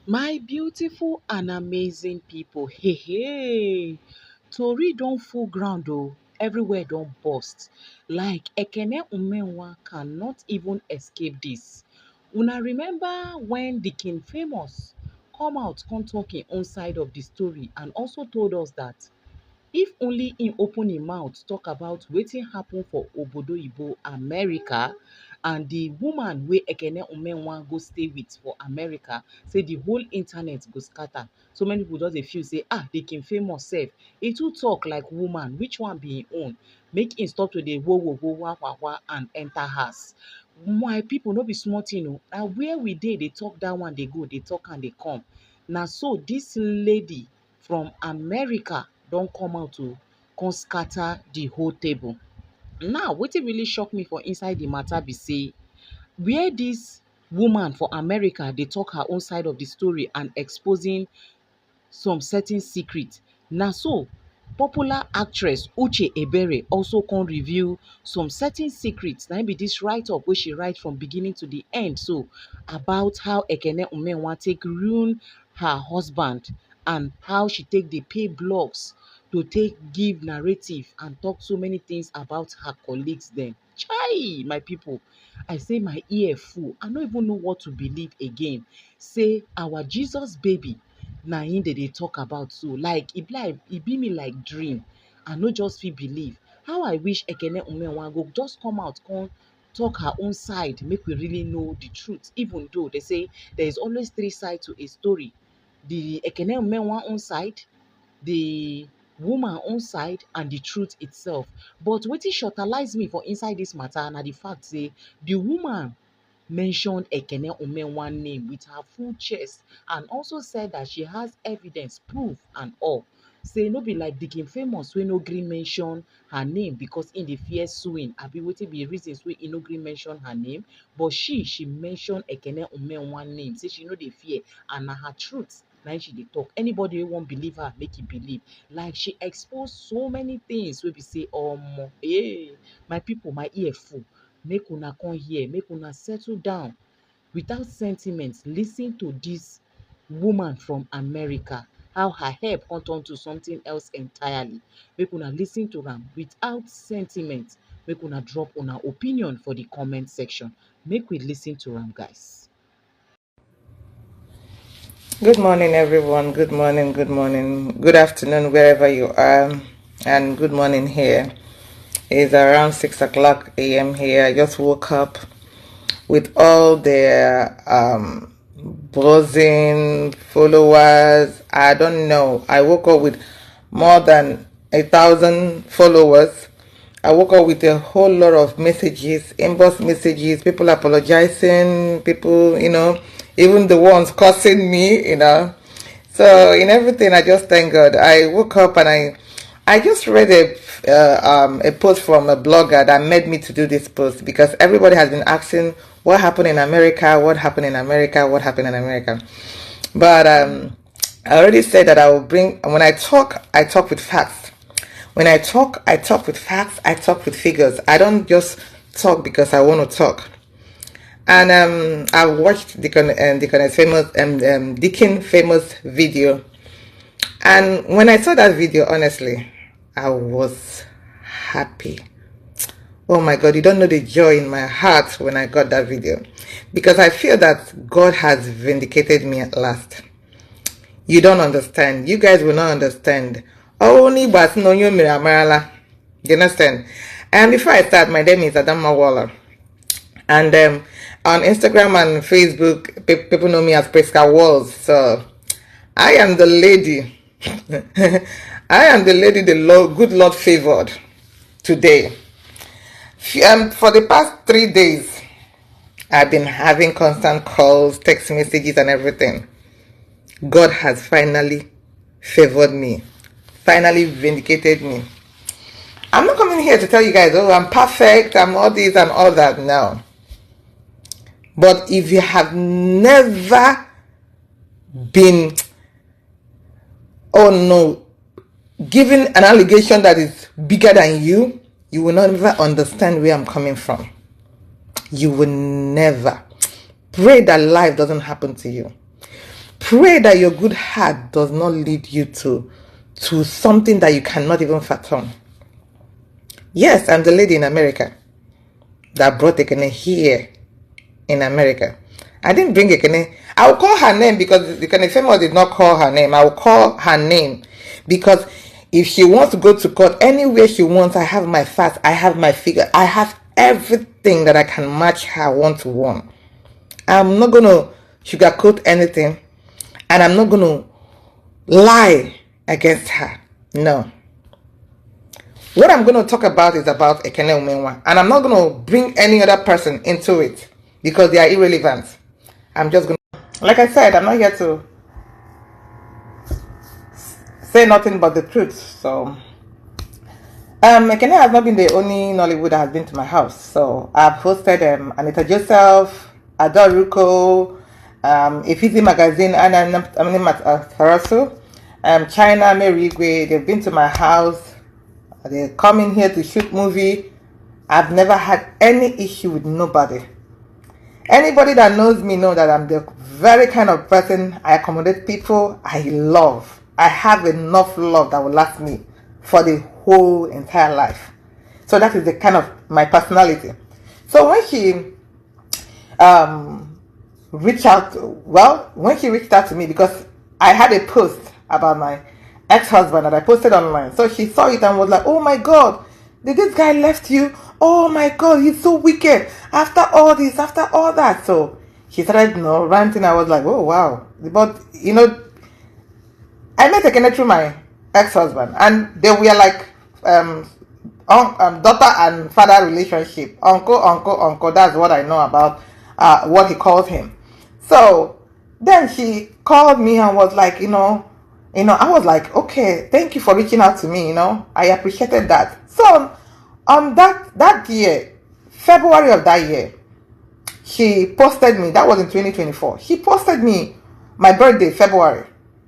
My beautiful and amazing people, hey hey, tori don full ground oh, everywhere don burst. Like Ekene Umenwa cannot even escape this. Una remember when the King Famous come out come talk im own side of the story and also told us that if only im open im mouth talk about wetin happen for obodoyibo America and the woman wey Ekene Umenwa go stay with for America, say the whole internet go scatter. So many people just dey feel say the King Famous sef e too talk like woman, which one be im own? Make im stop to dey wah and enter house. My people, no be small thing oo, na where we dey talk dat one dey go, dey talk am dey come. Na so dis lady from America don come out o, come scatter the whole table. Now wetin really shock me for inside the matter be say where dis woman for America dey talk her own side of the story and exposing some certain secret, na so popular actress Uche Ebere also come reveal some certain secrets. Na im be dis write up wey she write from beginning to the end so, about how Ekene Umenwa take ruin her husband and how she take dey pay blogs to take give narrative and talk so many things about her colleagues dem. Chai! My people, I say my ear full, I no even know what to believe again. Say our Jesus baby na im dey talk about so, like e be me like dream. I no just fit believe. How I wish Ekene Umenwa go just come out come talk her own side make we really know the truth, even though they say there is always three sides to a story. The Ekene Umenwa own side, the woman own side and the truth itself. But wetin shortalize me for inside this matter na the fact say the woman mentioned Ekene Umenwa name with her full chest and also said that she has evidence, proof and all. Say no be like the King Famous wey no gree mention her name because im dey fear suing, abi wetin be the reasons wey e no gree mention her name, but she mention Ekene Umenwa name, say she no dey fear and na her truth na im she dey talk. Anybody wey wan believe her, make e believe. Like she expose so many things wey be say omo, my people, my ear full. Make una come hear, make una settle down without sentiments. Listen to this woman from America, how her help come turn to something else entirely. Make una listen to am without sentiment. Make una drop una opinion for the comment section. Make we listen to am, guys. Good morning, everyone. Good morning, good morning, good afternoon, wherever you are, and good morning here. It's around 6 o'clock a.m. here. I just woke up with all the buzzing followers. I don't know. I woke up with more than 1,000 followers. I woke up with a whole lot of messages, inbox messages, people apologizing, people, even the ones cursing me, So in everything, I just thank God. I woke up and I just read a post from a blogger that made me to do this post because everybody has been asking what happened in America, what happened in America, what happened in America. But I already said that I will bring, when I talk with facts. When I talk with facts, I talk with figures. I don't just talk because I want to talk. And I watched Deacon's famous video. And when I saw that video, honestly, I was happy. Oh my God, you don't know the joy in my heart when I got that video. Because I feel that God has vindicated me at last. You don't understand. You guys will not understand. Only but no you miramarala. You understand? And before I start, my name is Adama Waller. And on Instagram and Facebook, people know me as Priska Walls. So I am the lady. I am the lady the Lord, good Lord favored today. For the past 3 days, I've been having constant calls, text messages and everything. God has finally favored me, finally vindicated me. I'm not coming here to tell you guys, oh, I'm perfect, I'm all this and all that. No. But if you have never been, given an allegation that is bigger than you, you will never understand where I'm coming from. You will never. Pray that life doesn't happen to you. pray that your good heart does not lead you to something that you cannot even fathom. Yes, I'm the lady in America that brought Ekene here in America. I didn't bring Ekene. I will call her name because Ekene famous did not call her name. I will call her name because if she wants to go to court anywhere she wants, I have my facts, I have my figure, I have everything that I can match her one to one. I'm not going to sugarcoat anything, and I'm not going to lie against her. No. What I'm going to talk about is about Ekene Umenwa, and I'm not going to bring any other person into it because they are irrelevant. I'm just going to, like I said, I'm not here to say nothing but the truth. So, Ekene has not been the only Nollywood that has been to my house. So, I've hosted Anita Joseph, Adoruko, Efizi Magazine, and Tarasu, China, Merigwe. They've been to my house. They come in here to shoot movie. I've never had any issue with nobody. Anybody that knows me know that I'm the very kind of person I accommodate people. I love. I have enough love that will last me for the whole entire life. So that is the kind of my personality. So when she reached out to me, because I had a post about my ex-husband that I posted online. So she saw it and was like, oh my God, did this guy left you? Oh my God, he's so wicked. After all this, after all that. So she started, ranting. I was like, oh wow. But, I met Ekene through my ex-husband, and they were like daughter and father relationship. Uncle, that's what I know about what he calls him. So then she called me and was like, I was like, okay, thank you for reaching out to me, I appreciated that. So that year, February of that year, she posted me, that was in 2024, she posted me my birthday, February.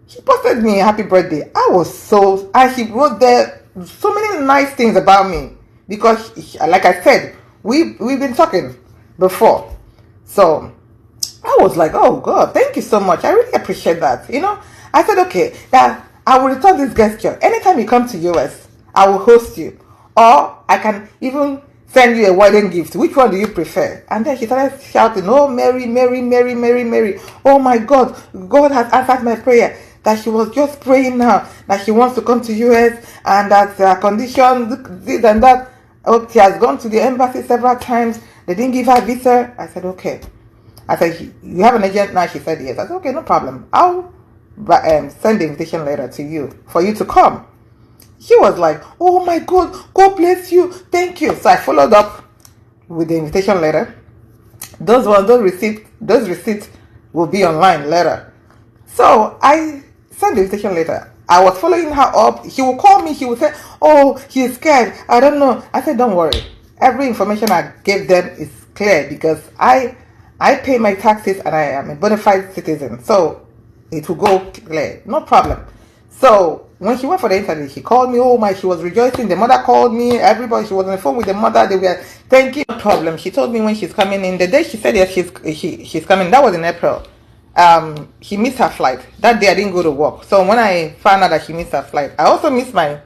She posted me a happy birthday. And she wrote there so many nice things about me because, like I said, we've been talking before. So I was like, oh God, thank you so much. I really appreciate that. I said, okay, that I will return this gesture. Anytime you come to US, I will host you. Or I can even send you a wedding gift. Which one do you prefer? And then she started shouting, oh, Mary, Mary, Mary, Mary, Mary. Oh my God, God has answered my prayer. That she was just praying now that she wants to come to US and that condition, this and that. Oh, she has gone to the embassy several times. They didn't give her a visa. I said, okay. I said, you have an agent now? She said, yes. I said, okay, no problem. I'll send the invitation letter to you for you to come. She was like, oh my God, God bless you. Thank you. So I followed up with the invitation letter. Those receipts will be online later. So I sent the invitation letter. I was following her up. She will call me. She will say, oh, she's scared. I don't know. I said, don't worry. Every information I gave them is clear because I pay my taxes and I am a bona fide citizen. So it will go clear. No problem. So when she went for the interview, she called me. She was rejoicing. The mother called me. Everybody, she was on the phone with the mother. They were, thank you. No problem. She told me when she's coming in. The day she said yes, she's coming. That was in April. She missed her flight. That day I didn't go to work. So when I found out that she missed her flight, I also missed my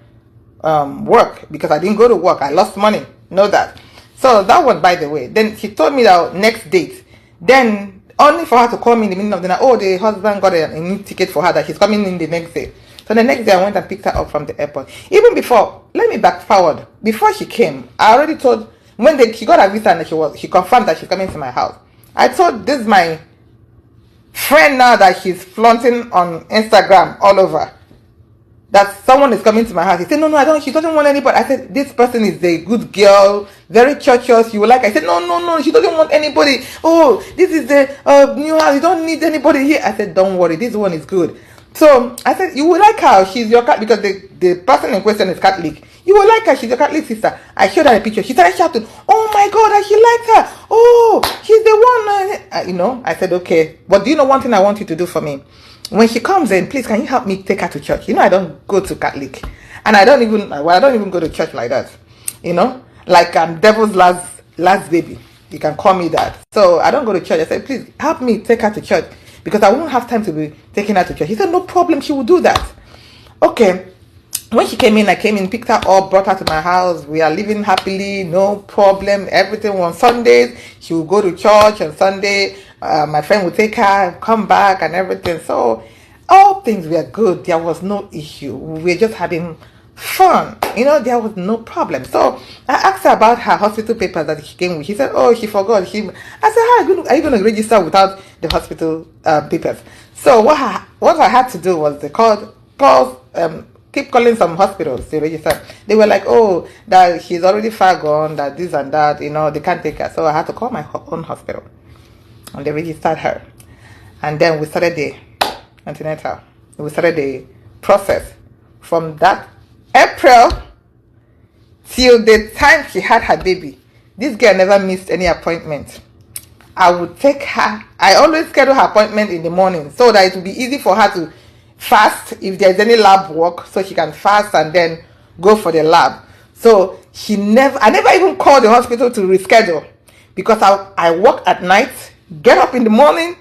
work because I didn't go to work. I lost money. Know that. So that was by the way. Then she told me that next date. Then only for her to call me in the middle of the night. Oh, the husband got a new ticket for her that she's coming in the next day. So the next day I went and picked her up from the airport. Even before, let me back forward. Before she came, I already told, when she got her visa and she confirmed that she's coming to my house. I told this my friend now that she's flaunting on Instagram all over, that someone is coming to my house. He said, no, she doesn't want anybody. I said, this person is a good girl, very churchious. You will like. I said, no, she doesn't want anybody. Oh, this is the new house. You don't need anybody here. I said, don't worry, this one is good. So I said, you will like her. She's your cat because the person in question is Catholic. You will like her. She's your Catholic sister. I showed her a picture. She started shouting, oh my God, she likes her. Oh, she's the one. I said, okay. But do you know one thing I want you to do for me? When she comes in, please, can you help me take her to church? I don't go to Catholic. And I don't even go to church like that. Like I'm devil's last baby. You can call me that. So I don't go to church. I said, please help me take her to church. because I won't have time to be taking her to church. He said, no problem, she will do that. Okay. When she came in, I came in, picked her up, brought her to my house. We are living happily, no problem. Everything on Sundays, she would go to church on Sunday. My friend would take her, come back, and everything. So all things were good. There was no issue. We were just having fun. There was no problem. So I asked her about her hospital papers that she came with. She said, oh, she forgot. I said, how are you going to register without the hospital papers? So what I had to do was keep calling some hospitals to register. They were like, oh, that she's already far gone, that this and that, they can't take her. So I had to call my own hospital. And they registered her. And then we started the antenatal. We started the process. From that April till the time she had her baby, this girl never missed any appointment. I would take her. I always schedule her appointment in the morning so that it would be easy for her to fast if there's any lab work, so she can fast and then go for the lab. So I never even called the hospital to reschedule, because I work at night, get up in the morning,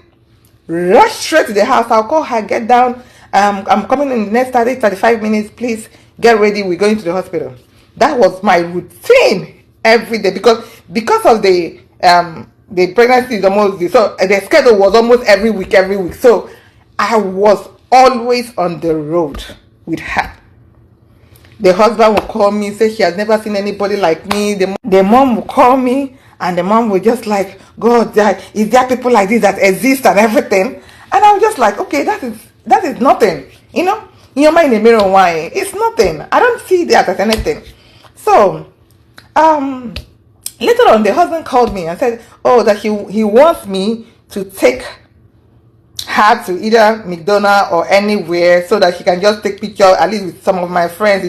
rush straight to the house. I'll call her, get down, I'm coming in the next 35 minutes, please get ready, we're going to the hospital. That was my routine every day, because of the pregnancy is almost, so the schedule was almost every week. So I was always on the road with her. The husband will call me, say she has never seen anybody like me. The mom will call me, and the mom will just like, God, is there people like this that exist and everything? And I'm just like, okay, that is nothing. In your mind, in the mirror, why? It's nothing. I don't see that as anything. So later on, the husband called me and said, oh, that he wants me to take her to either McDonald's or anywhere, so that she can just take pictures, at least with some of my friends.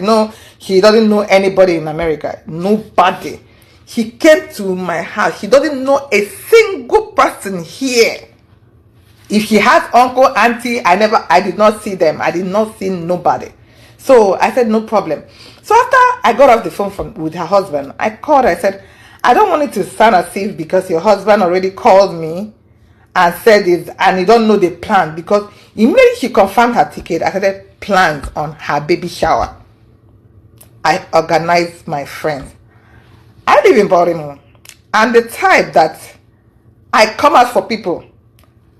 She doesn't know anybody in America. Nobody. She came to my house. She doesn't know a single person here. If she has uncle, auntie, I did not see them. I did not see nobody. So I said, no problem. So after I got off the phone with her husband, I called her. I said, I don't want it to sound as if because your husband already called me and said this, and you don't know the plan, because immediately she confirmed her ticket, I started plans on her baby shower. I organized my friends. I live in Baltimore. I'm the type that I come out for people.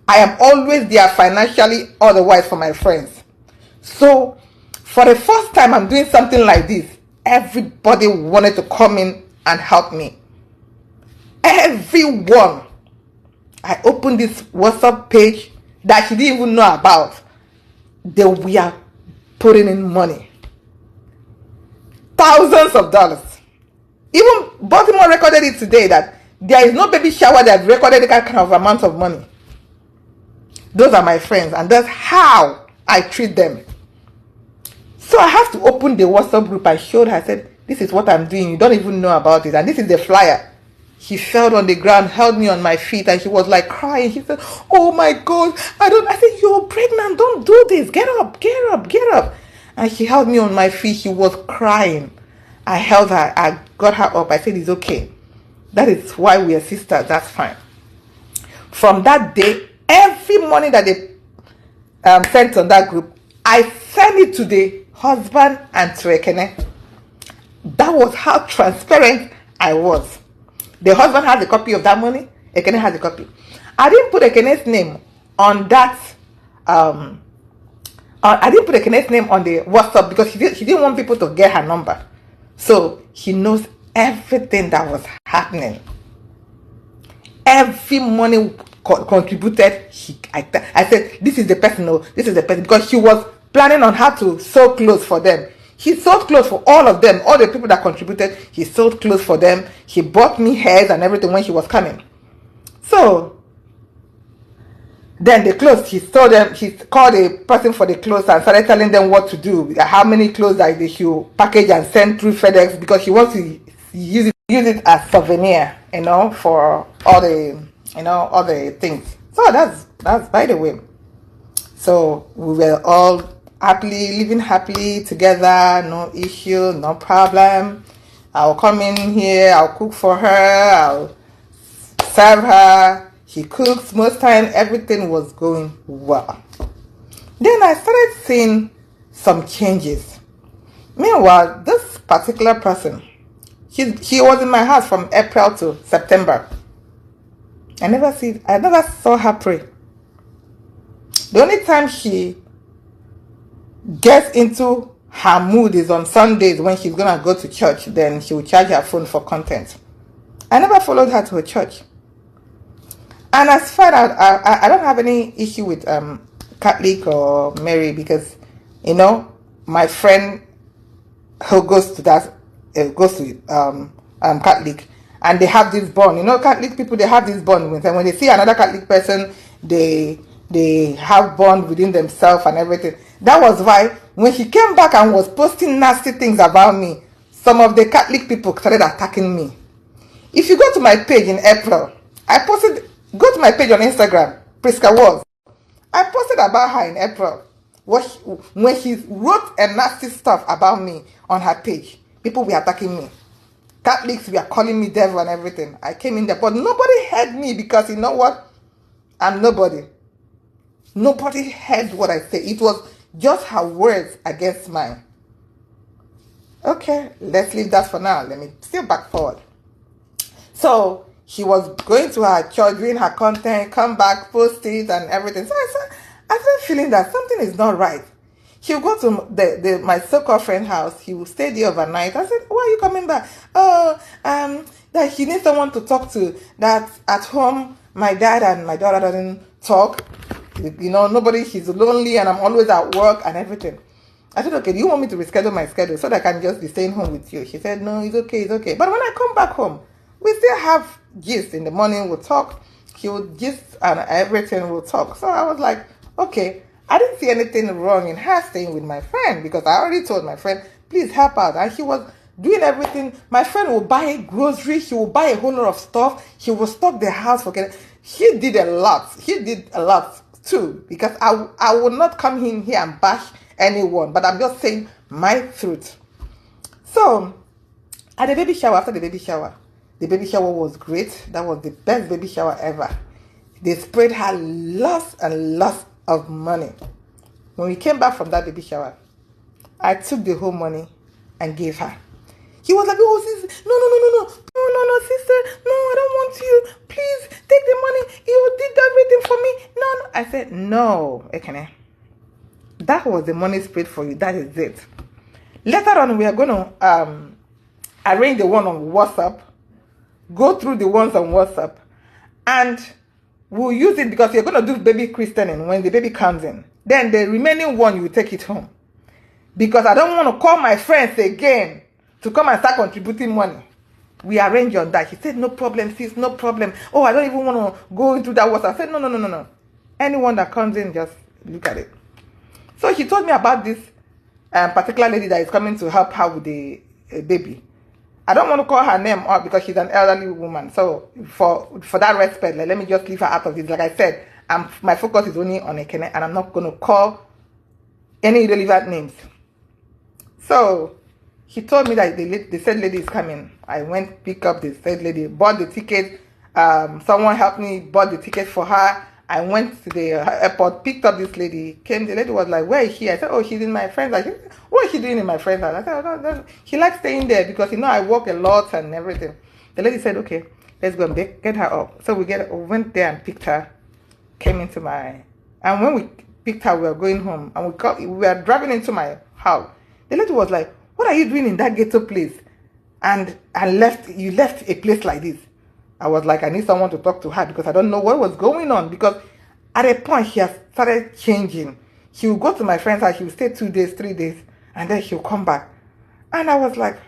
I am always there financially, otherwise for my friends. So for the first time I'm doing something like this, everybody wanted to come in and help me. Everyone. I opened this WhatsApp page that she didn't even know about. They were putting in money. Thousands of dollars. Even Baltimore recorded it today that there is no baby shower that recorded that kind of amount of money. Those are my friends, and that's how I treat them. So I have to open the WhatsApp group. I showed her, I said, this is what I'm doing. You don't even know about it. And this is the flyer. She fell on the ground, held me on my feet, and she was like crying. She said, oh my God, I said, you're pregnant, don't do this. Get up, get up, get up. And she held me on my feet. She was crying. I held her, I got her up. I said, it's okay. That is why we are sisters, that's fine. From that day, every money that they sent on that group, I sent it to the husband and to Ekene. That was how transparent I was. The husband has a copy of that money. Ekene has a copy. I didn't put Ekene's name on that. I didn't put Ekene's name on the WhatsApp because she didn't want people to get her number. So she knows everything that was happening. Every money contributed. I said, this is the person. No, this is the person, because she was planning on how to sew clothes for them. She sold clothes for all of them, all the people that contributed. She sold clothes for them. She bought me hairs and everything when she was coming. So then the clothes, she sold them. She called a person for the clothes and started telling them what to do, how many clothes that they should package and send through FedEx, because she wants to use it as souvenir, for all the things. So that's by the way. So we were all living happily together, no issue, no problem. I'll come in here, I'll cook for her, I'll serve her. She cooks most time. Everything was going well. Then I started seeing some changes. Meanwhile, this particular person, she was in my house from April to September. I never saw her pray. The only time she gets into her mood is on Sundays when she's gonna go to church. Then she will charge her phone for content. I never followed her to a church. And as far as I don't have any issue with Catholic or Mary, because my friend who goes to that goes to Catholic, and they have this bond. Catholic people, they have this bond with them. When they see another Catholic person, they have bond within themselves and everything. That was why when she came back and was posting nasty things about me, some of the Catholic people started attacking me. If you go to my page in April, go to my page on Instagram, Priska Walls. I posted about her in April. When she wrote a nasty stuff about me on her page, people were attacking me. Catholics were calling me devil and everything. I came in there, but nobody heard me because you know what? I'm nobody. Nobody heard what I said. It was just her words against mine. Okay, let's leave that for now. Let me still back forward. So she was going to her church, doing her content, come back, post it and everything. So I started feeling that something is not right. She would go to my so-called friend's house. He would stay there overnight. I said, why are you coming back? Oh, that she needs someone to talk to. That at home, my dad and my daughter doesn't talk. Nobody, she's lonely and I'm always at work and everything. I said, okay, do you want me to reschedule my schedule so that I can just be staying home with you? She said, no, it's okay. But when I come back home, we still have gist. In the morning, we'll talk. She would gist and everything, we'll talk. So I was like, okay. I didn't see anything wrong in her staying with my friend because I already told my friend, please help out. And she was doing everything. My friend will buy groceries. She will buy a whole lot of stuff. She will stock the house for getting. She did a lot. She did a lot too because I will not come in here and bash anyone. But I'm just saying my truth. So at the baby shower, after the baby shower was great. That was the best baby shower ever. They sprayed her lots and lots of money. When we came back from that baby shower, I took the whole money and gave her. She was like, oh, sister, no, sister, no, I don't want you. Please take the money. You did everything for me. No. I said, no, Ekene. That was the money sprayed for you. That is it. Later on, we are going to arrange the one on WhatsApp, go through the ones on WhatsApp, and we'll use it because you're going to do baby christening when the baby comes in. Then the remaining one, you will take it home. Because I don't want to call my friends again to come and start contributing money. We arrange on that. She said, no problem, sis, no problem. Oh, I don't even want to go into that WhatsApp. I said, no. Anyone that comes in, just look at it. So she told me about this particular lady that is coming to help her with the baby. I don't want to call her name out because she's an elderly woman. So for that respect, let me just leave her out of this. Like I said, my focus is only on Ekene, and I'm not going to call any irrelevant names. So she told me that the said lady is coming. I went pick up the said lady, bought the ticket. Someone helped me, bought the ticket for her. I went to the airport, picked up this lady, came. The lady was like, where is she? I said, oh, she's in my friend's house. What is she doing in my friend's house? I said, oh, no. She likes staying there because, I work a lot and everything. The lady said, okay, let's go and get her up. So we went there and picked her, came into and when we picked her, we were going home. And we were driving into my house. The lady was like, what are you doing in that ghetto place? And you left a place like this. I was like, I need someone to talk to her because I don't know what was going on. Because at a point, she has started changing. She will go to my friend's house. She will stay 2 days, 3 days, and then she'll come back. And I was like,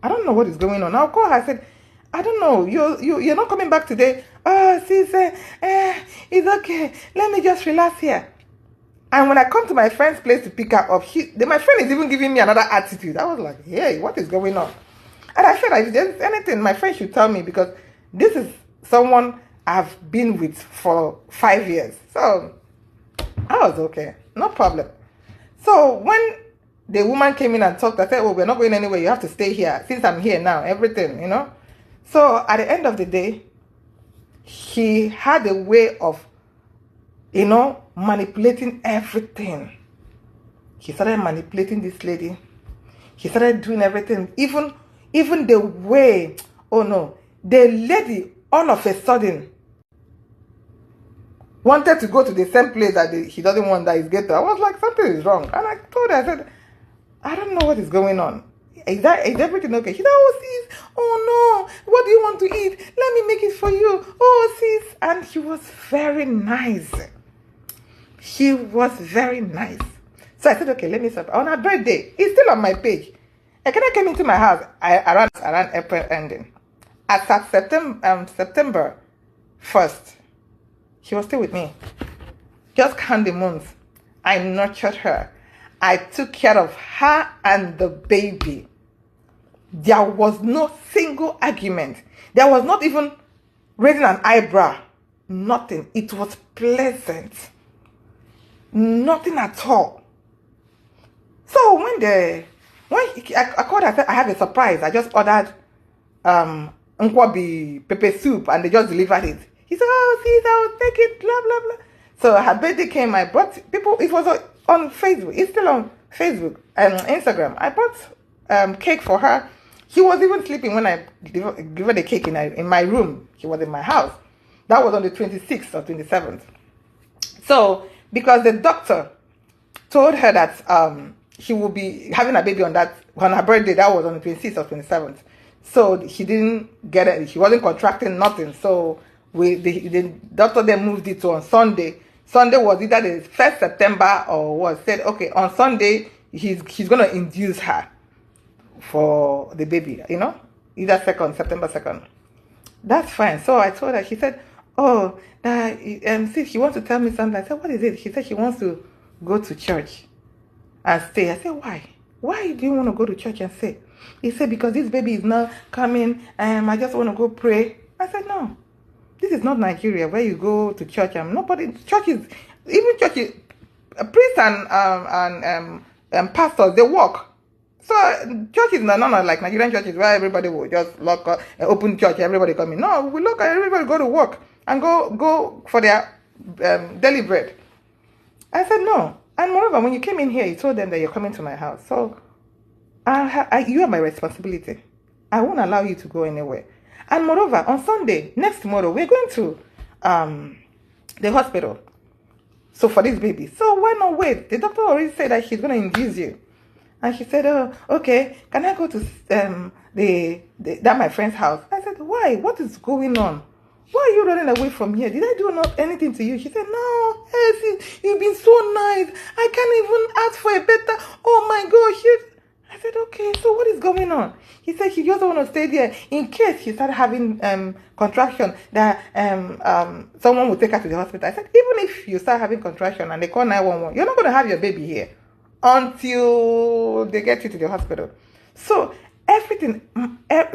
I don't know what is going on. I'll call her. I said, I don't know. You're not coming back today. Oh, sis, it's okay. Let me just relax here. And when I come to my friend's place to pick her up, my friend is even giving me another attitude. I was like, hey, what is going on? And I said, if there's anything, my friend should tell me because this is someone I've been with for 5 years. So I was okay. No problem. So when the woman came in and talked, I said, oh, we're not going anywhere. You have to stay here. Since I'm here now, everything, So at the end of the day, he had a way of, manipulating everything. He started manipulating this lady. He started doing everything. Even the way, the lady all of a sudden wanted to go to the same place that he doesn't want, that is ghetto. I was like, something is wrong. And I told her, I said, I don't know what is going on. Is everything okay? She said, oh, sis, oh no, what do you want to eat? Let me make it for you. Oh, sis. And he was very nice. He was very nice. So I said, okay, let me stop. On her birthday, it's still on my page. Ekene came into my house around April ending. As at September 1st, she was still with me. Just count the months. I nurtured her. I took care of her and the baby. There was no single argument. There was not even raising an eyebrow. Nothing. It was pleasant. Nothing at all. So when I called her, I said, I have a surprise. I just ordered nkwobi pepper soup and they just delivered it. He said, oh, sis, I will take it, blah, blah, blah. So her birthday came, I brought people, it was on Facebook. It's still on Facebook and Instagram. I bought cake for her. He was even sleeping when I gave her the cake in my room. He was in my house. That was on the 26th or 27th. So, because the doctor told her that she will be having a baby on her birthday, that was on the 26th or 27th. So he didn't get it. He wasn't contracting nothing. So the doctor then moved it to on Sunday. Sunday was either the 1st September or said, okay, on Sunday, he's going to induce her for the baby, either September 2nd. That's fine. So I told her, she said, oh, see, she wants to tell me something. I said, what is it? She said she wants to go to church and stay. I said, why? Why do you want to go to church and stay? He said, because this baby is not coming, I just want to go pray. I said, no, this is not Nigeria where you go to church and priests and pastors, they work. So churches are not like Nigerian churches where everybody will just lock up, open church, everybody come in. No, we look at everybody go to work and go for their daily bread. I said, no. And moreover, when you came in here, you told them that you're coming to my house. So you are my responsibility. I won't allow you to go anywhere. And moreover, on Sunday, next tomorrow, we're going to the hospital. So for this baby. So why not wait? The doctor already said that she's going to induce you. And she said, oh, okay, can I go to my friend's house? I said, why? What is going on? Why are you running away from here? Did I do anything to you? She said, no, hey, you've been so nice. I can't even ask for a better. Oh my gosh. I said, okay, so what is going on? He said he just want to stay there in case she started having contraction, that someone will take her to the hospital. I said, even if you start having contraction and they call 911, you're not going to have your baby here until they get you to the hospital. So everything,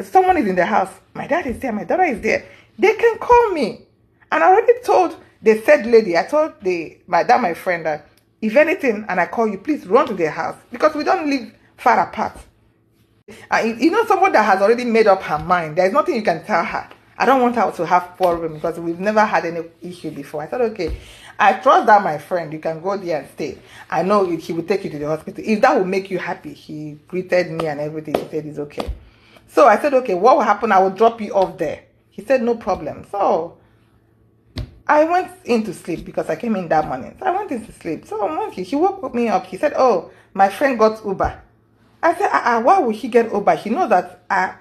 someone is in the house. My dad is there. My daughter is there. They can call me. And I already told the said lady, I told my friend that if anything and I call you, please run to their house because we don't live far apart. Someone that has already made up her mind, there's nothing you can tell her. I don't want her to have problem because we've never had any issue before. I said, okay, I trust that my friend, you can go there and stay. I know he will take you to the hospital. If that will make you happy, he greeted me and everything. He said it's okay. So I said, okay, what will happen? I will drop you off there. He said, no problem. So I went in to sleep because I came in that morning. So I went in to sleep. So on Monday, she woke me up. He said, oh, my friend got Uber. I said, why would she get Uber? She knows that I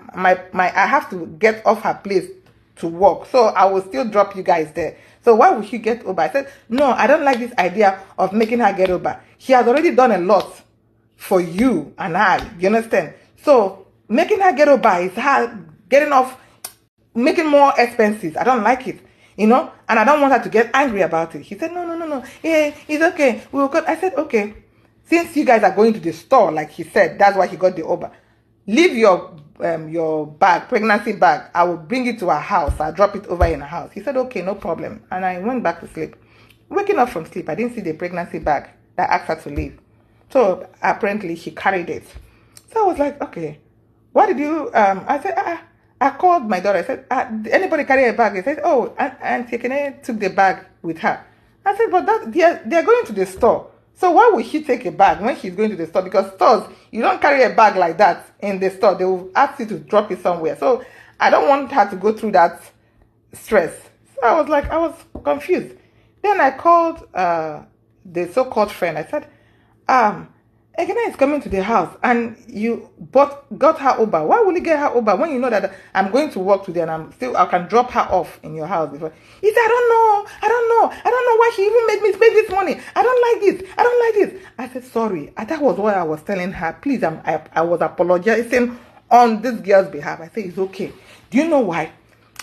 have to get off her place to work. So I will still drop you guys there. So why would she get Uber? I said, no, I don't like this idea of making her get Uber. She has already done a lot for you and I. You understand? So making her get Uber is her getting off, making more expenses. I don't like it. And I don't want her to get angry about it. She said, no. Yeah, it's okay. We'll go. I said, okay. Since you guys are going to the store, like he said, that's why he got the Uber. Leave your bag, pregnancy bag. I will bring it to her house. I'll drop it over in her house. He said, okay, no problem. And I went back to sleep. Waking up from sleep, I didn't see the pregnancy bag that asked her to leave. So apparently she carried it. So I was like, okay, what did you, I said, I I called my daughter. I said, anybody carry a bag? He said, oh, and Ekene took the bag with her. I said, but they're going to the store. So why would she take a bag when she's going to the store? Because stores, you don't carry a bag like that in the store. They will ask you to drop it somewhere. So I don't want her to go through that stress. So I was confused. Then I called the so-called friend. I said, Ekene is coming to the house and you got her Uber. Why will you get her Uber when you know that I'm going to work today and I can drop her off in your house before? He said, I don't know why she even made me pay this money. I don't like this. I said, sorry. That was what I was telling her. Please, I was apologizing on this girl's behalf. I said, it's okay. Do you know why?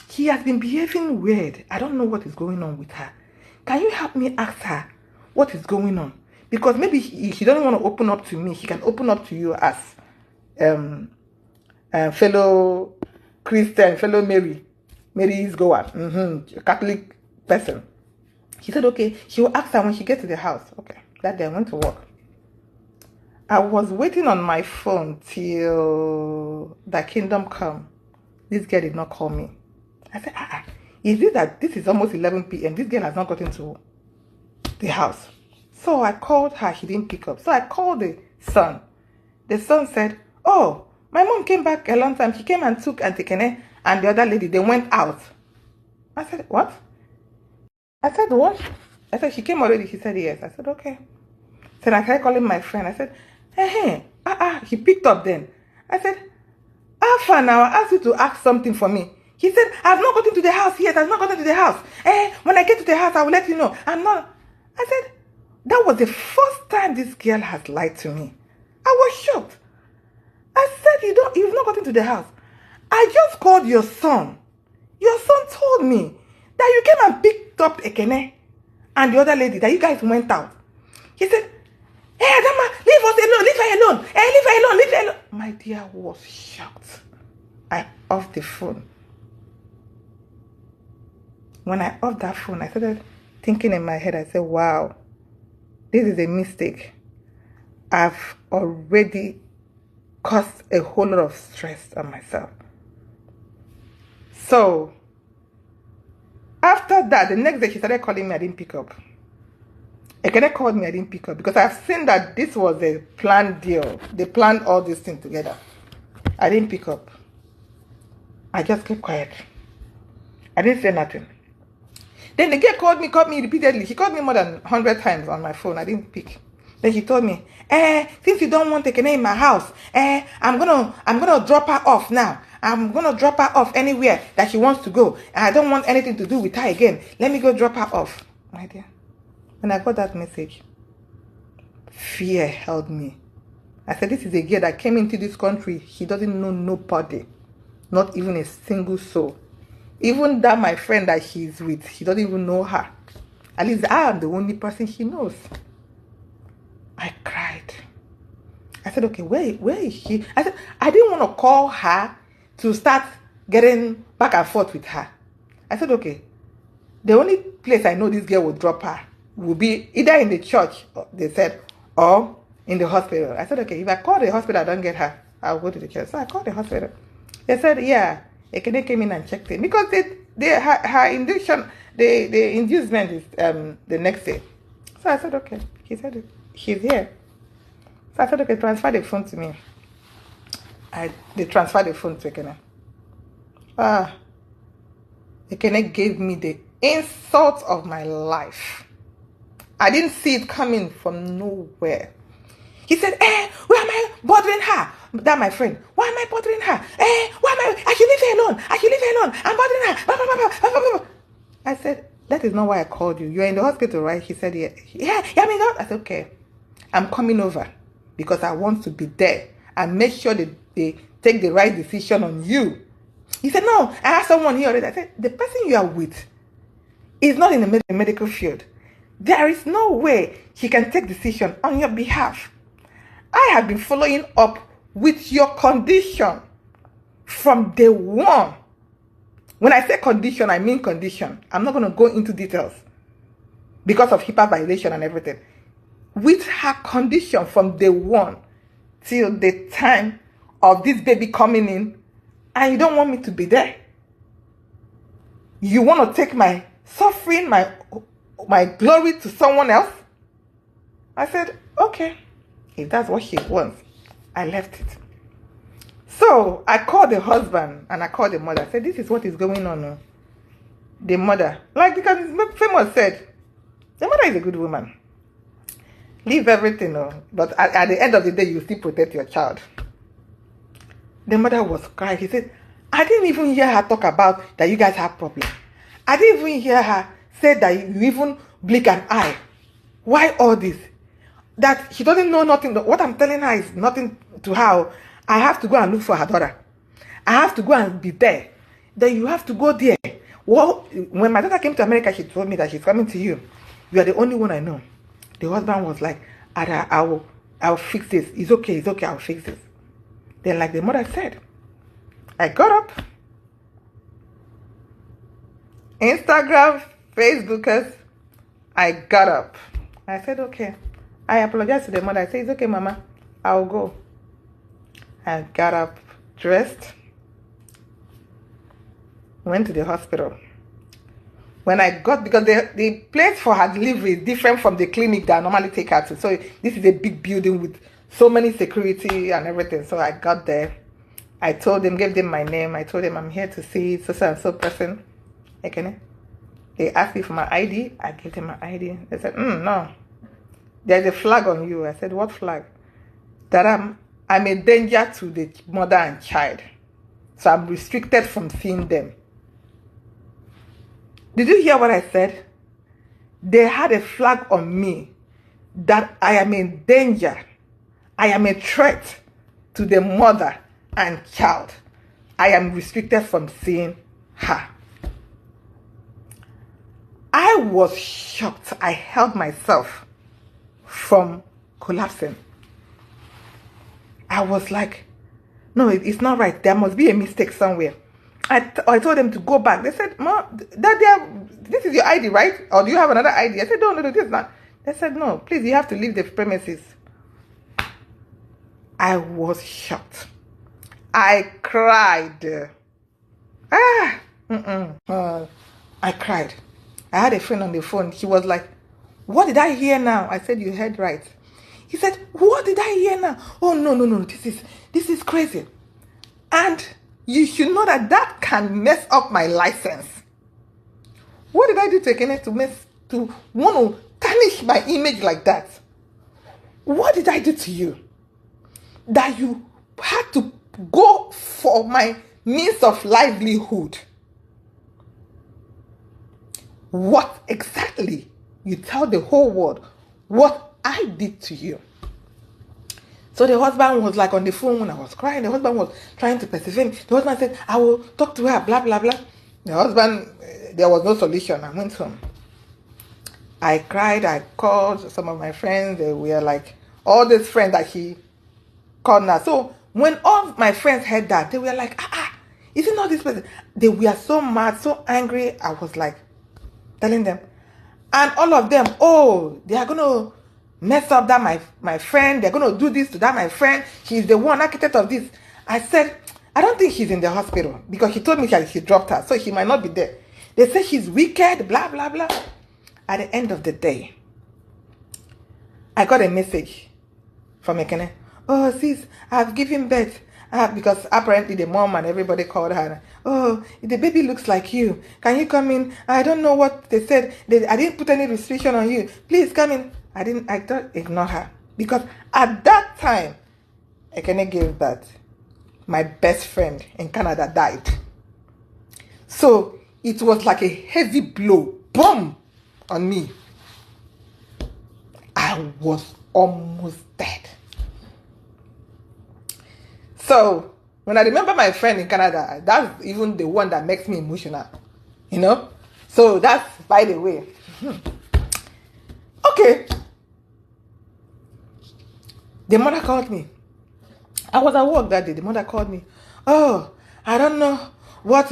She has been behaving weird. I don't know what is going on with her. Can you help me ask her what is going on? Because maybe she doesn't want to open up to me. She can open up to you as fellow Christian, fellow Mary's goer, Catholic person. She said, okay, she will ask her when she gets to the house. Okay, that day I went to work. I was waiting on my phone till the kingdom come. This girl did not call me. I said, is it that this is almost 11 p.m. This girl has not gotten to the house? So I called her, she didn't pick up. So I called the son. The son said, oh, my mom came back a long time. She came and took Auntie Ekene and the other lady. They went out. I said, what? I said, what? I said, she came already. She said, yes. I said, okay. Then I tried calling my friend. I said, hey. He picked up then. I said, Alpha, now I asked you to ask something for me. He said, I've not gotten to the house yet. I've not gotten to the house. When I get to the house, I will let you know. I'm not. I said, that was the first time this girl has lied to me. I was shocked. I said, you've not gotten to the house. I just called your son. Your son told me that you came and picked up Ekene and the other lady, that you guys went out. He said, hey, Adama, leave us alone, leave her alone. Leave her alone. My dear was shocked. I off the phone. When I off that phone, I started thinking in my head, I said, wow, this is a mistake. I've already caused a whole lot of stress on myself. So, after that, the next day she started calling me, I didn't pick up. Ekene called me, I didn't pick up because I've seen that this was a planned deal. They planned all these things together. I didn't pick up. I just kept quiet. I didn't say nothing. Then the girl called me repeatedly. She called me more than 100 times on my phone. I didn't pick. Then she told me, since you don't want Ekene in my house, I'm gonna drop her off now. I'm gonna drop her off anywhere that she wants to go. And I don't want anything to do with her again. Let me go drop her off. My dear, when I got that message, fear held me. I said, this is a girl that came into this country. She doesn't know nobody, not even a single soul. Even that my friend that she's with, she doesn't even know her. At least I am the only person she knows. I cried. I said, okay, where is she? I said, I didn't want to call her to start getting back and forth with her. I said, okay, the only place I know this girl will drop her will be either in the church, they said, or in the hospital. I said, okay, if I call the hospital, I don't get her, I'll go to the church. So I called the hospital. They said, yeah, Ekene came in and checked in. Because her induction, the inducement is the next day. So I said, okay. He said, she's here. So I said, okay, transfer the phone to me. They transferred the phone to Ekene. Ekene gave me the insult of my life. I didn't see it coming from nowhere. He said, why am I bothering her? That my friend. Why am I bothering her? Why am I should leave her alone. I should leave her alone. I'm bothering her. I said, that is not why I called you. You're in the hospital, right? He said, yeah. I mean, I said, okay. I'm coming over because I want to be there and make sure that they take the right decision on you. He said, no, I have someone here already. I said, the person you are with is not in the medical field. There is no way he can take decision on your behalf. I have been following up with your condition from day one. When I say condition, I mean condition. I'm not going to go into details because of HIPAA violation and everything. With her condition from day one till the time of this baby coming in, and you don't want me to be there. You want to take my suffering, my glory to someone else? I said, okay, if that's what she wants. I left it. So I called the husband and I called the mother. I said, this is what is going on. The mother, like, because famous said, the mother is a good woman. Leave everything, but at the end of the day, you still protect your child. The mother was crying. He said, I didn't even hear her talk about that you guys have problems. I didn't even hear her say that you even blink an eye. Why all this? That she doesn't know nothing. What I'm telling her is nothing to her. I have to go and look for her daughter. I have to go and be there. Then you have to go there. Well, when my daughter came to America, she told me that she's coming to you. You are the only one I know. The husband was like, I'll fix this. It's okay, I'll fix this. Then, like the mother said, I got up. Instagram, Facebookers, I got up. I said, okay. I apologized to the mother. I said, it's okay, Mama. I'll go. I got up, dressed, went to the hospital. When I got, because the place for her delivery is different from the clinic that I normally take her to. So this is a big building with so many security and everything. So I got there. I told them, gave them my name. I told them I'm here to see so and so person. Ekene. They asked me for my ID. I gave them my ID. They said, no. There's a flag on you. I said, what flag? That I'm a danger to the mother and child. So I'm restricted from seeing them. Did you hear what I said? They had a flag on me that I am in danger. I am a threat to the mother and child. I am restricted from seeing her. I was shocked. I held myself from collapsing. I was like, no, it's not right. There must be a mistake somewhere. I told them to go back. They said, Mom, this is your ID, right? Or do you have another ID? I said, no, this is not. They said, no, please, you have to leave the premises. I was shocked. I cried. I cried. I had a friend on the phone. He was like, what did I hear now? I said, you heard right. He said, what did I hear now? Oh, no, this is crazy. And you should know that can mess up my license. What did I do to Ekene to want to tarnish my image like that? What did I do to you? That you had to go for my means of livelihood? What exactly? You tell the whole world what I did to you. So the husband was like on the phone when I was crying. The husband was trying to persevere. The husband said, I will talk to her, blah, blah, blah. The husband, there was no solution. I went home. I cried. I called some of my friends. They were like, all these friends that he called now. So when all my friends heard that, they were like, is it not this person? They were so mad, so angry. I was like, telling them. And all of them, they are going to mess up that my friend. They're going to do this to that my friend. She's the one architect of this. I said, I don't think she's in the hospital because she told me she dropped her, so she might not be there. They say she's wicked, blah, blah, blah. At the end of the day, I got a message from Ekene. Oh, sis, I've given birth. Because apparently the mom and everybody called her. Oh, the baby looks like you. Can you come in? I don't know what they said. I didn't put any restriction on you. Please come in. I thought ignore her. Because at that time, Ekene gave birth. My best friend in Canada died. So it was like a heavy blow. Boom! On me. I was almost dead. So, when I remember my friend in Canada, that's even the one that makes me emotional, So, that's by the way. Okay. The mother called me. I was at work that day. The mother called me. Oh, I don't know what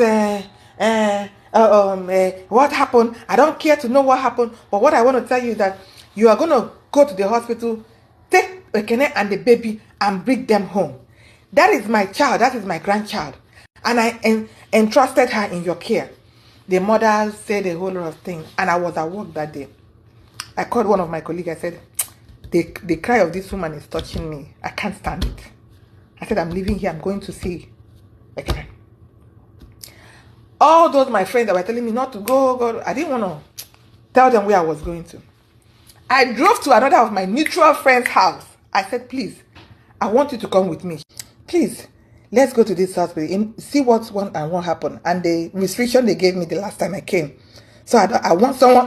happened. I don't care to know what happened. But what I want to tell you is that you are going to go to the hospital, take Ekene and the baby and bring them home. That is my child. That is my grandchild. And I entrusted her in your care. The mother said a whole lot of things, and I was at work that day. I called one of my colleagues. I said, the cry of this woman is touching me. I can't stand it. I said, I'm leaving here. I'm going to see Ekene. All those my friends that were telling me not to go, I didn't want to tell them where I was going to. I drove to another of my mutual friend's house. I said, please, I want you to come with me. Please, let's go to this hospital and see what happened. And the restriction they gave me the last time I came. So I want someone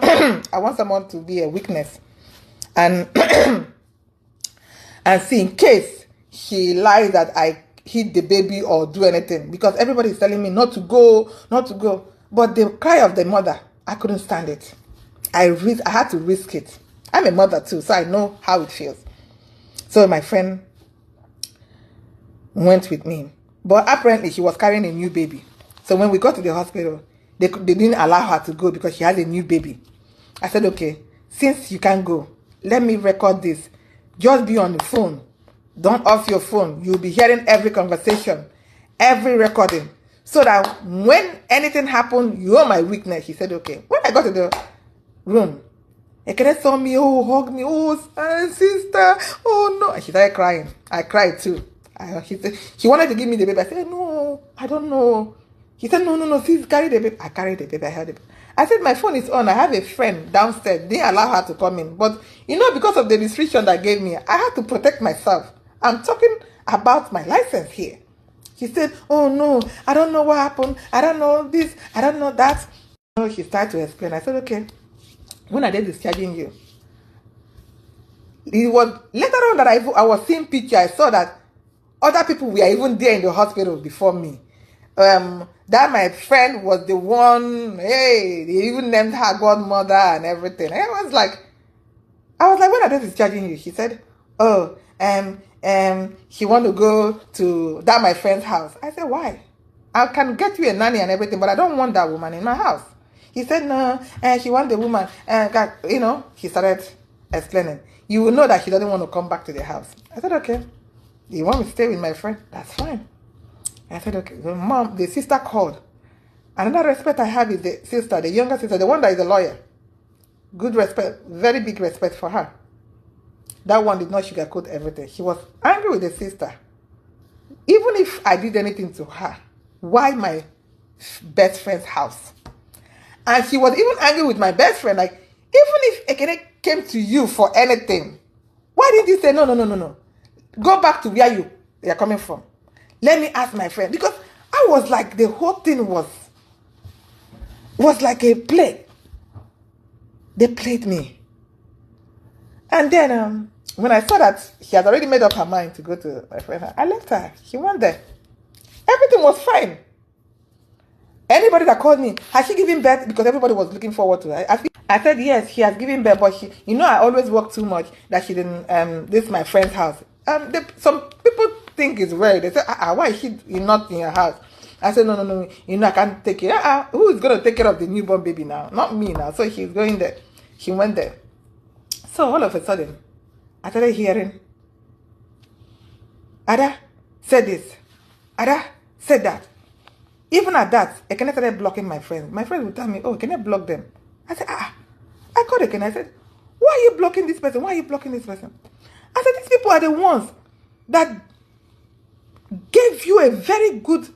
I want someone to be a witness. And and see in case she lies that I hit the baby or do anything. Because everybody is telling me not to go. But the cry of the mother, I couldn't stand it. I had to risk it. I'm a mother too, so I know how it feels. So my friend went with me. But apparently she was carrying a new baby. So when we got to the hospital, they didn't allow her to go because she had a new baby. I said, okay, since you can't go, let me record this. Just be on the phone. Don't off your phone. You'll be hearing every conversation, every recording. So that when anything happened, you're my witness. She said, okay. When I got to the room, Ekene saw me, hugged me, sister, no. And she started crying. I cried too. She wanted to give me the baby. I said, no, I don't know. He said, no, please carry the baby. I carried the baby. I held it. I said, my phone is on. I have a friend downstairs. They didn't allow her to come in. But, because of the restriction that gave me, I had to protect myself. I'm talking about my license here. She said, oh, no, I don't know what happened. I don't know this. I don't know that. She started to explain. I said, okay, when are they discharging you? It was later on that I was seeing picture. I saw that other people were even there in the hospital before me. That my friend was the one, they even named her godmother and everything. And I was like, when are they discharging you? She said, she want to go to that my friend's house. I said, why? I can get you a nanny and everything, but I don't want that woman in my house. He said, no, she want the woman. He started explaining. You will know that she doesn't want to come back to the house. I said, okay. You want me to stay with my friend? That's fine. I said, okay. The sister called. Another respect I have is the sister, the younger sister, the one that is a lawyer. Good respect, very big respect for her. That one did not sugarcoat everything. She was angry with the sister. Even if I did anything to her, why my best friend's house? And she was even angry with my best friend. Like, even if Ekene came to you for anything, why didn't you say, no. Go back to where you are coming from. Let me ask my friend. Because I was like, the whole thing was like a play. They played me. And then when I saw that she had already made up her mind to go to my friend, I left her. She went there. Everything was fine. Anybody that called me, has she given birth? Because everybody was looking forward to her. I said, yes, she has given birth, but she, I always work too much that she didn't, this is my friend's house. Some people think it's weird. They say, why is she not in your house? I said, no, I can't take it. Who is going to take care of the newborn baby now? Not me now. So she's going there. She went there. So all of a sudden, I started hearing, Ada said this. Ada said that. Even at that, Ekene started blocking my friends. My friends would tell me, can I block them? I said, I called Ekene. I said, why are you blocking this person? Why are you blocking this person? I said, these people are the ones that gave you a very good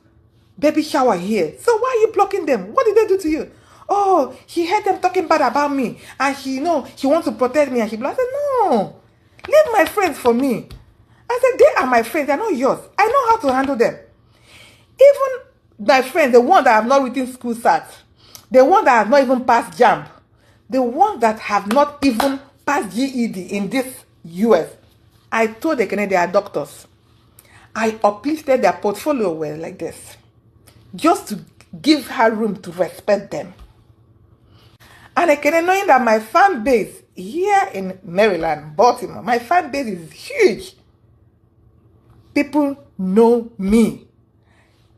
baby shower here. So why are you blocking them? What did they do to you? Oh, she heard them talking bad about me. And she wants to protect me. And she blocked. I said, no. Leave my friends for me. I said, they are my friends. They are not yours. I know how to handle them. Even my friends, the one that have not written school cert, the one that have not even passed JAMB, the one that have not even passed GED in this US, I told Ekene they are doctors. I uplifted their portfolio well like this, just to give her room to respect them. And Ekene, knowing that my fan base here in Maryland, Baltimore, my fan base is huge. People know me.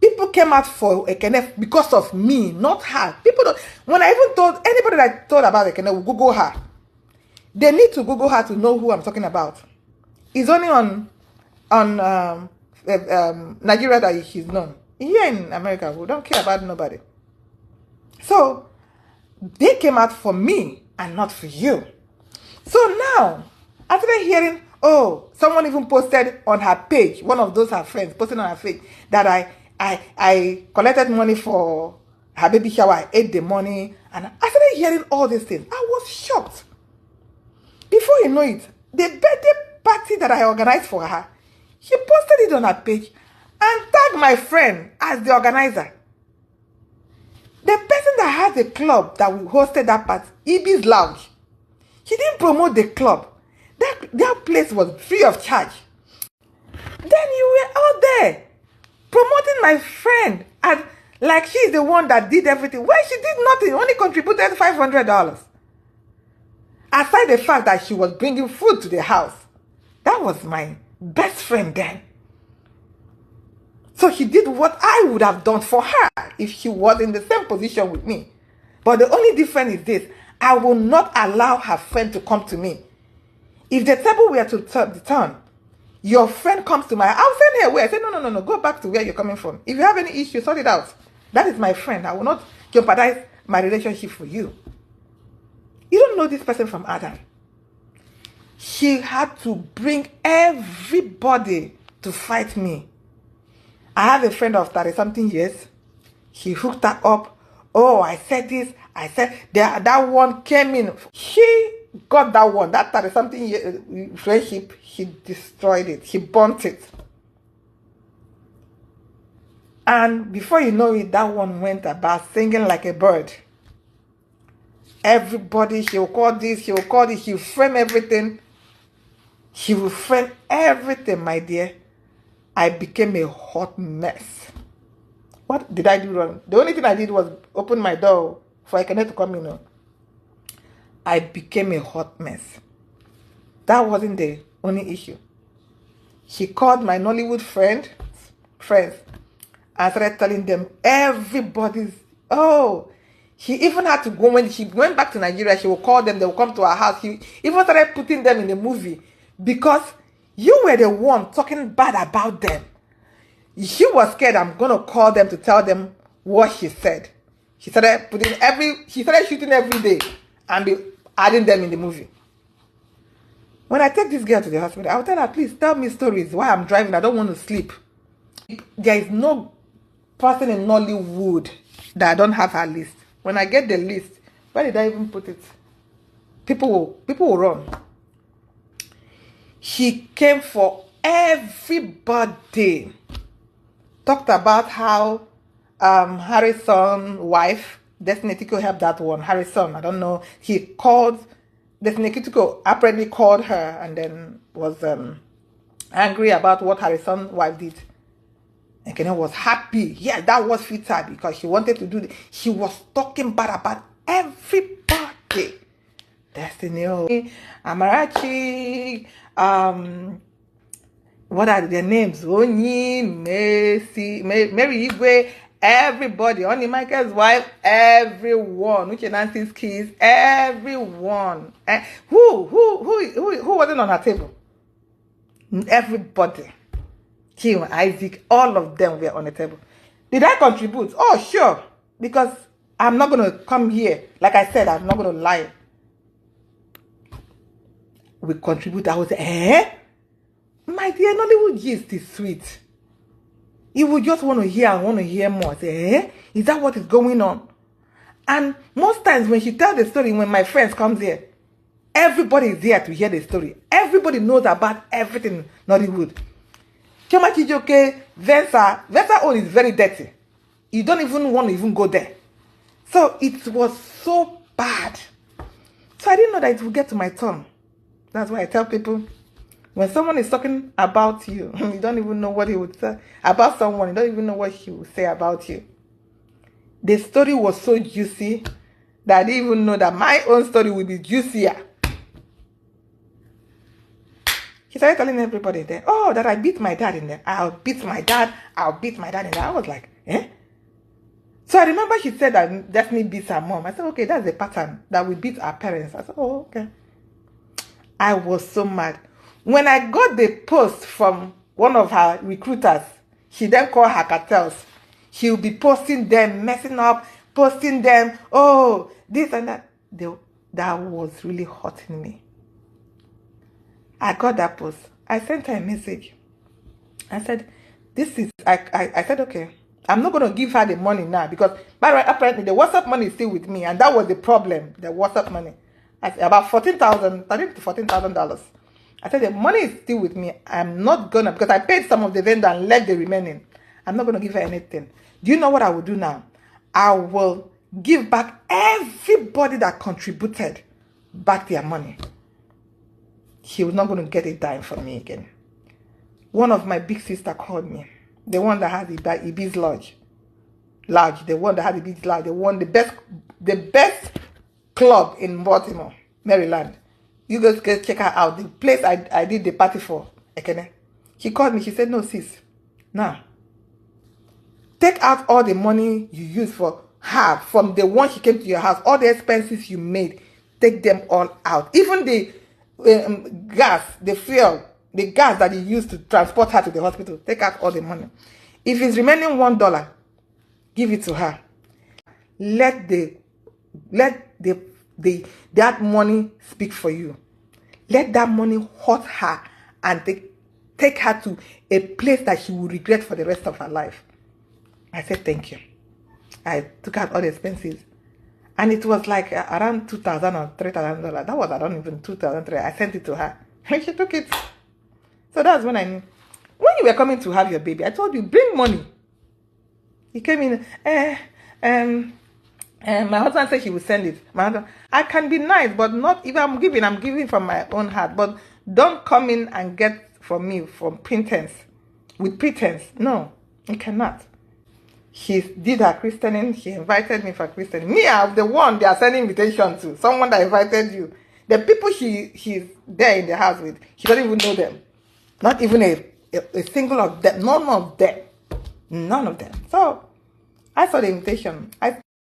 People came out for Ekene because of me, not her. People don't. When I even told anybody that I told about Ekene, will Google her. They need to Google her to know who I'm talking about. It's only on Nigeria that she's known. Here in America, we don't care about nobody. So they came out for me and not for you. So now, after hearing, oh, someone even posted on her page, one of those her friends posted on her page that I collected money for her baby shower, I ate the money, and I started hearing all these things. I was shocked. Before you know it, the birthday party that I organized for her, she posted it on her page and tagged my friend as the organizer. The person that had the club that we hosted that party, Ibis Lounge, she didn't promote the club. That place was free of charge. Then you were out there promoting my friend and like she's the one that did everything. Well, she did nothing, only contributed $500. Aside the fact that she was bringing food to the house. That was my best friend then. So she did what I would have done for her if she was in the same position with me. But the only difference is this. I will not allow her friend to come to me. If the table were to turn, your friend comes to my, I'll send her away. I say, no, go back to where you're coming from. If you have any issue, sort it out. That is my friend. I will not jeopardize my relationship for you. You don't know this person from Adam. She had to bring everybody to fight me. I have a friend of 30-something years. She hooked her up. Oh, I said this. I said that one came in. She got that one, that 30-something year friendship. She destroyed it. She burnt it. And before you know it, that one went about singing like a bird. Everybody, she will call this, she will call this, she will frame everything. She will frame everything, my dear. I became a hot mess. What did I do wrong? The only thing I did was open my door for Ekene to come in. I became a hot mess. That wasn't the only issue. She called my Nollywood friends and started telling them everybody's, oh, she even had to go, when she went back to Nigeria, she will call them, they will come to her house. She even started putting them in the movie because you were the one talking bad about them. She was scared I'm going to call them to tell them what she said. She started shooting every day and be adding them in the movie. When I take this girl to the hospital, I'll tell her, please tell me stories while I'm driving. I don't want to sleep. There is no person in Nollywood that I don't have her list. When I get the list, where did I even put it? People will run. She came for everybody. Talked about how Harrison's wife, Destiny Tiko, helped that one. Harrison, I don't know. He called, Destiny Tiko apparently called her and then was angry about what Harrison's wife did. And Ekene was happy. Yeah, that was fit her because she wanted to do it. She was talking bad about everybody. Destiny, Amarachi, what are their names? Oni, Messi, Mary Igwe, everybody. Only Michael's wife, everyone. Uche Nancy's kids, everyone. Who wasn't on her table? Everybody. Kim, Isaac, all of them were on the table. Did I contribute? Oh, sure. Because I'm not going to come here. Like I said, I'm not going to lie. We contribute. I was, my dear, Nollywood gist is sweet. You would just want to hear and want to hear more. Say, is that what is going on? And most times when she tells the story, when my friends comes here, everybody is here to hear the story. Everybody knows about everything in Nollywood. Chioma Chijioke, Venza own is very dirty. You don't even want to even go there. So it was so bad. So I didn't know that it would get to my turn. That's why I tell people, when someone is talking about you, you don't even know what he would say about someone. You don't even know what he would say about you. The story was so juicy that I didn't even know that my own story would be juicier. He started telling everybody there, oh, that I beat my dad in there. I'll beat my dad in there. I was like, eh? So I remember she said that Daphne beats her mom. I said, okay, that's a pattern that we beat our parents. I said, oh, okay. I was so mad. When I got the post from one of her recruiters, she then called her cartels. He'll be posting them, messing up, posting them. Oh, this and that. That was really hurting me. I got that post. I sent her a message. I said, I said, okay, I'm not going to give her the money now because apparently the WhatsApp money is still with me. And that was the problem, the WhatsApp money. I said, about $14,000, I think $14,000. I said, the money is still with me. I'm not going to, because I paid some of the vendor and left the remaining. I'm not going to give her anything. Do you know what I will do now? I will give back everybody that contributed back their money. He was not going to get a dime from me again. One of my big sister called me. The one that had the Ibis Lodge. The one that had the Ibis Lodge. The one, the best club in Baltimore, Maryland. You guys can check her out. The place I did the party for, Ekene. She called me. She said, no, sis. Now, take out all the money you used for her from the one she came to your house. All the expenses you made. Take them all out. Even the gas, the fuel, the gas that you used to transport her to the hospital. Take out all the money. If it's remaining $1, give it to her. Let that money speak for you. Let that money hurt her and take her to a place that she will regret for the rest of her life. I said, thank you. I took out all the expenses. And it was like around $2,000 or $3,000. That was around even $2,000. I sent it to her. And she took it. So that's when I knew. When you were coming to have your baby, I told you, bring money. He came in, my husband said he would send it. My husband, I can be nice, but not if I'm giving from my own heart. But don't come in and get from me from pretense. With pretense. No, you cannot. She did her christening. She invited me for christening. Me, I'm the one they are sending invitation to. Someone that invited you. The people she's there in the house with, she doesn't even know them. Not even a single of them. None of them. None of them. So, I saw the invitation.